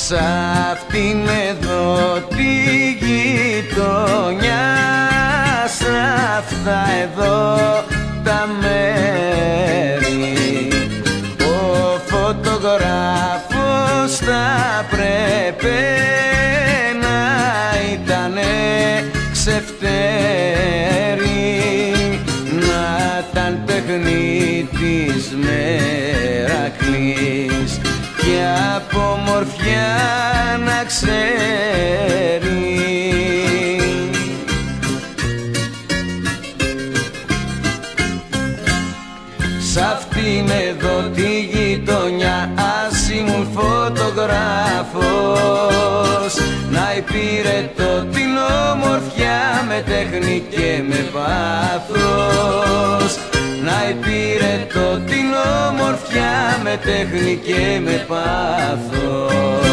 Σ' αυτήν εδώ τη γειτονιά, σ' αυτά εδώ τα μέρη, ο φωτογράφος θα πρέπει να ήτανε ξεφτέρι, να ήταν τεχνίτης Μερακλής και από μορφιά να ξέρει. Σ' αυτήν εδώ τη γειτονιά ας ήμουν φωτογράφος, να υπηρετώ την ομορφιά με τέχνη και με πάθος, να υπηρετώ την ομορφιά με τέχνη και με πάθος.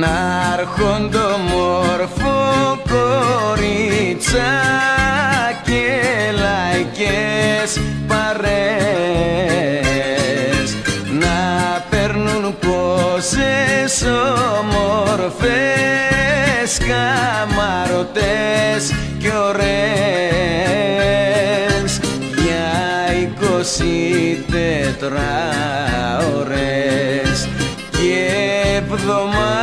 Να'ρχόντο μόρφο κορίτσια και λαϊκές παρέες, να παίρνουν πόσες όμορφες καμαρωτές και ωραίες για 24 ώρες και εβδομάδιες.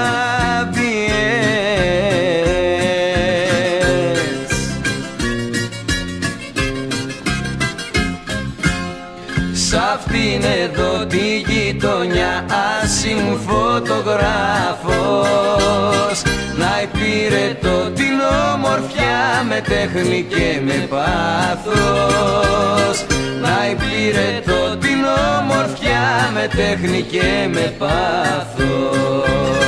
Σ' αυτήν εδώ τη γειτονιά ας ήμουν φωτογράφος, να υπηρετώ την ομορφιά με τέχνη και με πάθος, να υπηρετώ την ομορφιά με τέχνη και με πάθος.